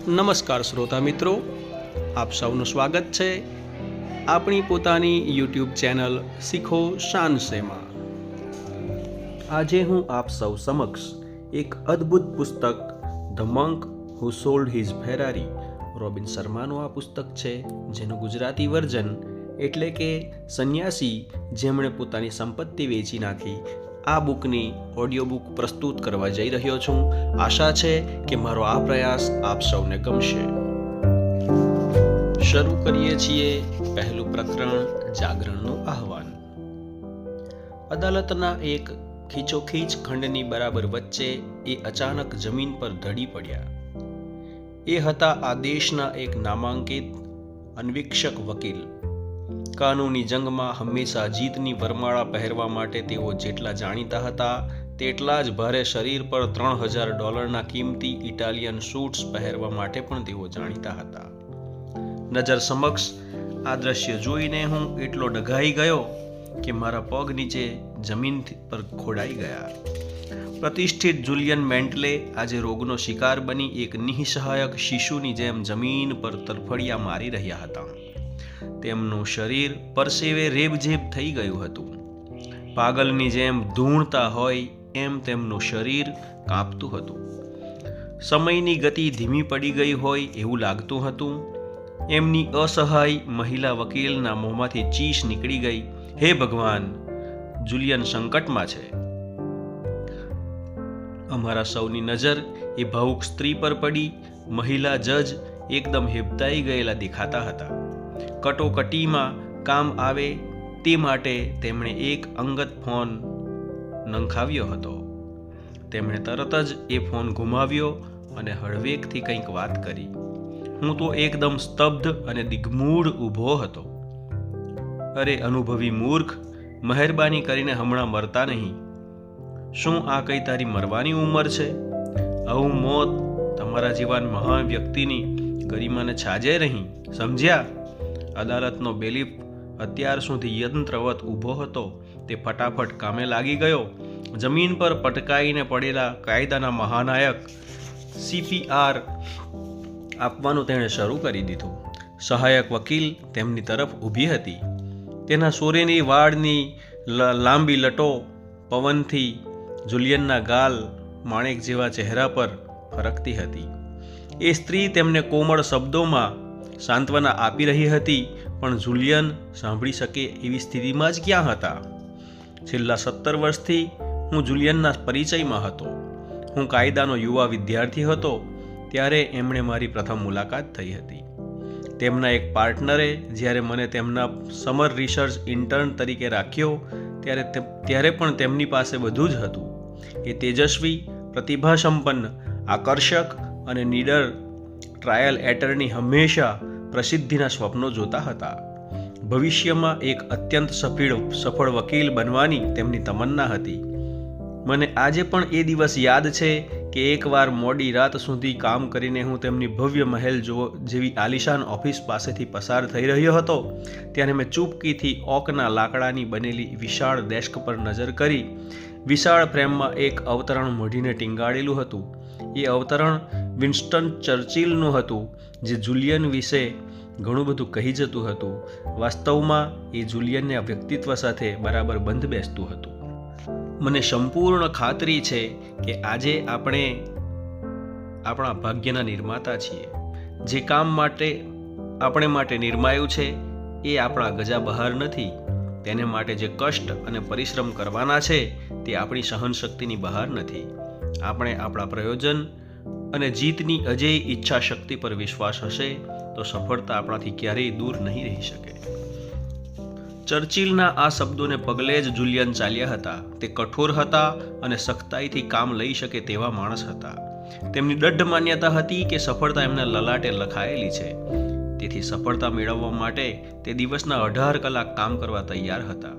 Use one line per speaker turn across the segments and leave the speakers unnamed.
નમસ્કાર શ્રોતા મિત્રો, આપ સૌનું સ્વાગત છે આપણી પોતાની યુટ્યુબ ચેનલ શીખો શાન શેમાં। આજે હું આપ સૌ સમક્ષ એક અદ્ભુત પુસ્તક the monk who sold his Ferrari Robin શર્માનું આ પુસ્તક છે, જેનું ગુજરાતી વર્ઝન એટલે કે સંન્યાસી જેમણે પોતાની સંપત્તિ વેચી નાખી, આ બુકની ઓડિયો બુક પ્રસ્તુત કરવા જઈ રહ્યો છું। આશા છે કે મારો આ પ્રયાસ આપ સૌને ગમશે। શરૂ કરીએ છીએ પહેલું પ્રકરણ, જાગરણનું આહવાન। અદાલતના એક ખીચોખીચ ખંડની બરાબર વચ્ચે એ અચાનક જમીન પર ઢળી પડ્યા। એ હતા આ દેશના એક નામાંકિત અન્વીક્ષક વકીલ। કાનૂની જંગમાં હંમેશા જીતની વરમાળા પહેરવા માટે તેઓ જેટલા જાણીતા હતા, તેટલા જ ભારે શરીર પર $3000 કિંમતી ઇટાલિયન સૂટ્સ પહેરવા માટે પણ તેઓ જાણીતા હતા। નજર સમક્ષ આ દ્રશ્ય જોઈને હું એટલો ડઘાઈ ગયો કે મારા પગ નીચે જમીન પર ખોડાઈ ગયા। પ્રતિષ્ઠિત જુલિયન મેન્ટલે આજે રોગનો શિકાર બની એક નિઃસહાયક શિશુની જેમ જમીન પર તરફડિયા મારી રહ્યા હતા। તેમનું શરીર પરસેવે રેબઝેબ થઈ ગયું હતું। પાગલની જેમ ધૂણતા હોય એમ તેમનું શરીર કાંપતું હતું। સમયની ગતિ ધીમી પડી ગઈ હોય એવું લાગતું હતું। એમની અસહાય મહિલા વકીલના મોંમાંથી ચીસ નીકળી ગઈ, હે ભગવાન, જુલિયન સંકટમાં છે। અમારા સૌની નજર એ ભાવુક સ્ત્રી પર પડી। મહિલા જજ એકદમ હેબતાઈ ગયેલા દેખાતા હતા। કટોકટીમાં કામ આવે તે માટે તેમણે એક અંગત ફોન નંખાવ્યો હતો। તેમણે તરત જ એ ફોન ગુમાવ્યો અને હળવેકથી કંઈક વાત કરી। હું તો એકદમ સ્તબ્ધ અને દિગ્મૂઢ ઊભો હતો। અરે અનુભવી મૂર્ખ, મહેરબાની કરીને હમણાં મરતા નહીં। શું આ કઈ તારી મરવાની ઉંમર છે? આવું મોત તમારા જેવા મહાન વ્યક્તિની ગરિમાને છાજે નહીં, સમજ્યા? અદાલતનો બેલીફ અત્યાર સુધી યંત્રવત ઊભો હતો તે ફટાફટ કામે લાગી ગયો। જમીન પર પટકાઈને પડેલા કાયદાના મહાનાયક CPR આપવાનું તેણે શરૂ કરી દીધું। સહાયક વકીલ તેમની તરફ ઊભી હતી। તેના સોરેની વાળની લાંબી લટો પવનથી જુલિયનના ગાલ માણેક જેવા ચહેરા પર ફરકતી હતી। એ સ્ત્રી તેમને કોમળ શબ્દોમાં સાંત્વના આપી રહી હતી, પણ જુલિયન સાંભળી શકે એવી સ્થિતિમાં જ ક્યાં હતા? છેલ્લા 17 વર્ષથી હું જુલિયનના પરિચયમાં હતો। હું કાયદાનો યુવા વિદ્યાર્થી હતો ત્યારે એમણે મારી પ્રથમ મુલાકાત થઈ હતી। તેમના એક પાર્ટનરે જ્યારે મને તેમના સમર રિસર્ચ ઇન્ટર્ન તરીકે રાખ્યો ત્યારે પણ તેમની પાસે બધું જ હતું। એ તેજસ્વી, પ્રતિભાસંપન્ન, આકર્ષક અને નીડર ટ્રાયલ એટર્ની હંમેશા પ્રસિદ્ધિના સ્વપ્નો જોતા હતા। ભવિષ્યમાં એક અત્યંત સફળ વકીલ બનવાની તેમની તમન્ના હતી। મને આજે પણ એ દિવસ યાદ છે કે એકવાર મોડી રાત સુધી કામ કરીને હું તેમની ભવ્ય મહેલ જેવી આલિશાન ઓફિસ પાસેથી પસાર થઈ રહ્યો હતો ત્યારે મેં ચૂપકીથી ઓકના લાકડાની બનેલી વિશાળ ડેસ્ક પર નજર કરી। વિશાળ ફ્રેમમાં એક અવતરણ મોઢીને ટીંગાડેલું હતું। એ અવતરણ વિન્સ્ટન ચર્ચિલનું હતું, જે જુલિયન વિશે ઘણું બધું કહી જતું હતું। વાસ્તવમાં એ જુલિયનના વ્યક્તિત્વ સાથે બરાબર બંધ બેસતું હતું। મને સંપૂર્ણ ખાતરી છે કે આજે આપણે આપણા ભાગ્યના નિર્માતા છીએ। જે કામ માટે આપણે માટે નિર્માયું છે એ આપણા ગજા બહાર નથી। તેને માટે જે કષ્ટ અને પરિશ્રમ કરવાના છે તે આપણી સહનશક્તિની બહાર નથી। આપણે આપણા પ્રયોજન અને જીતની અજેય ઈચ્છા શક્તિ પર વિશ્વાસ હશે તો સફળતા આપણાથી ક્યારેય દૂર નહીં રહી શકે। ચર્ચિલના આ શબ્દોને પગલે જ જુલિયન ચાલ્યા હતા। તે કઠોર હતા અને સખ્તાઈથી કામ લઈ શકે તેવા માણસ હતા। તેમની દૃઢ માન્યતા હતી કે સફળતા એમના લલાટે લખાયેલી છે, તેથી સફળતા મેળવવા માટે તે દિવસના 18 કલાક કામ કરવા તૈયાર હતા।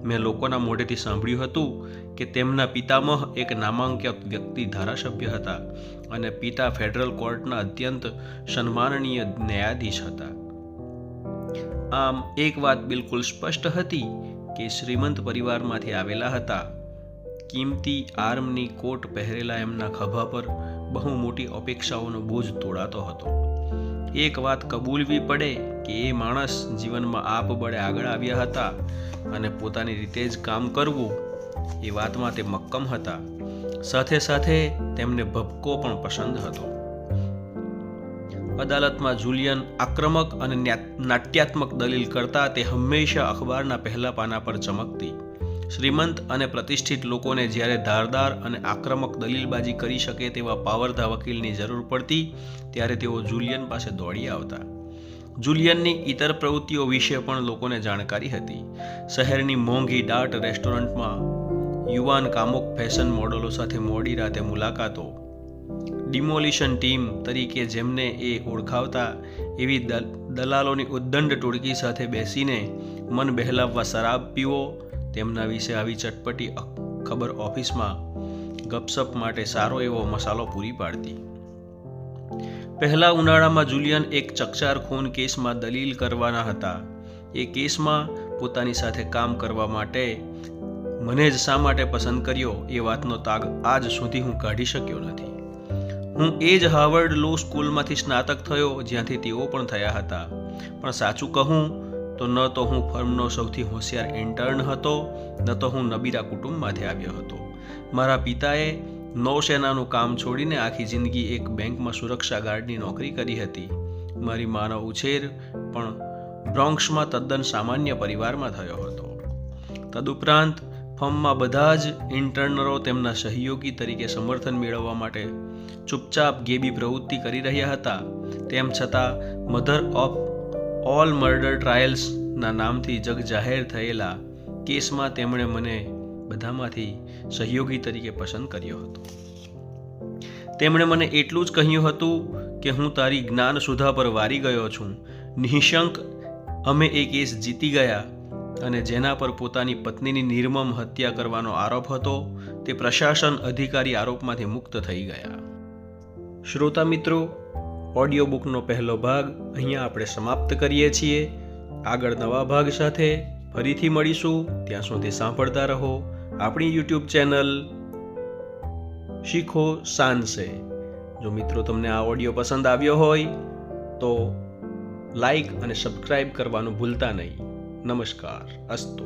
મેં લોકોના મોઢેથી સાંભળ્યું હતું કે તેમના પિતામહ એક નામાંકિત વ્યક્તિ ધારાસભ્ય હતા અને પિતા ફેડરલ કોર્ટના અત્યંત સન્માનનીય ન્યાયાધીશ હતા। આમ એક વાત બિલકુલ સ્પષ્ટ હતી કે શ્રીમંત પરિવારમાંથી આવેલા હતા। કિંમતી આર્મની કોટ પહેરેલા એમના ખભા પર બહુ મોટી અપેક્ષાઓનો બોજ તોડાતો હતો. એક વાત કબૂલવી પડે કે એ માણસ જીવનમાં આપબળે આગળ આવ્યા હતા અને પોતાની રીતે જ કામ કરવું એ વાતમાં તે મક્કમ હતા. સાથે સાથે તેમને ભપકો પણ પસંદ હતો. અદાલતમાં જુલિયન આક્રમક અને નાટ્યાત્મક દલીલ કરતા તે હંમેશા અખબારના પહેલા પાના પર ચમકતી. શ્રીમંત અને પ્રતિષ્ઠિત લોકોને જ્યારે ધારદાર અને આક્રમક દલીલબાજી કરી શકે તેવા પાવરધા વકીલની જરૂર પડતી ત્યારે તેઓ જુલિયન પાસે દોડી આવતા. જુલિયનની ઇતર પ્રવૃત્તિઓ વિશે પણ લોકોને જાણકારી હતી. શહેરની મોંઘી ડાર્ટ રેસ્ટોરન્ટમાં યુવાન કામુક ફેશન મોડલો સાથે મોડી રાતે મુલાકાતો, ડિમોલિશન ટીમ તરીકે જેમને એ ઓળખાવતા એવી દલાલોની ઉદ્દંડ ટોળકી સાથે બેસીને મન બહેલાવવા શરાબ પીવો, તેમના વિશે આવી ચટપટી ખબર ઓફિસમાં ગપસપ માટે સારો એવો મસાલો પૂરી પાડતી. પહેલા ઉનાળામાં જુલિયન એક ચકચાર ખૂન કેસમાં દલીલ કરવાના હતા. એ કેસમાં પોતાની સાથે કામ કરવા માટે મને જ શા માટે પસંદ કર્યો એ વાતનો તાગ આજ સુધી હું કાઢી શક્યો નથી. હું એ જ હાર્વર્ડ લો સ્કૂલમાંથી સ્નાતક થયો જ્યાંથી તેઓ પણ થયા હતા. પણ સાચું કહું તો ન તો હું ફર્મનો સૌથી હોશિયાર ઇન્ટર્ન હતો, ન તો હું નબીરા કુટુંબમાંથી આવ્યો હતો. મારા પિતાએ નૌસેનાનું કામ છોડીને આખી જિંદગી એક બેંકમાં સુરક્ષા ગાર્ડની નોકરી કરી હતી. મારી માનો ઉછેર પણ બ્રોન્ક્સમાં તદ્દન સામાન્ય પરિવારમાં થયો હતો. તદુપરાંત ફર્મમાં બધા જ ઇન્ટર્નરો તેમના સહયોગી તરીકે સમર્થન મેળવવા માટે ચૂપચાપ ગેબી પ્રવૃત્તિ કરી રહ્યા હતા. તેમ છતાં મધર ઓફ ઓલ મર્ડર ટ્રાયલ્સના નામથી જગ જાહેર થયેલા કેસમાં તેમણે મને બધામાંથી સહયોગી તરીકે પસંદ કર્યો હતો. તેમણે મને એટલું જ કહ્યું હતું કે હું તારી જ્ઞાન સુધા પર વારી ગયો છું. નિઃશંક અમે એ કેસ જીતી ગયા અને જેના પર પોતાની પત્નીની નિર્મમ હત્યા કરવાનો આરોપ હતો તે પ્રશાસન અધિકારી આરોપમાંથી મુક્ત થઈ ગયા. શ્રોતા મિત્રો, ઓડિયો બુકનો પહેલો ભાગ અહીંયા આપણે સમાપ્ત કરીએ છીએ. આગળ નવા ભાગ સાથે ફરીથી મળીશું. ત્યાં સુધી સાંભળતા રહો આપણી યુટ્યુબ ચેનલ શીખો શાનસે. જો મિત્રો તમને આ ઓડિયો પસંદ આવ્યો હોય તો લાઈક અને સબસ્ક્રાઈબ કરવાનું ભૂલતા નહીં. નમસ્કાર. અસ્તુ.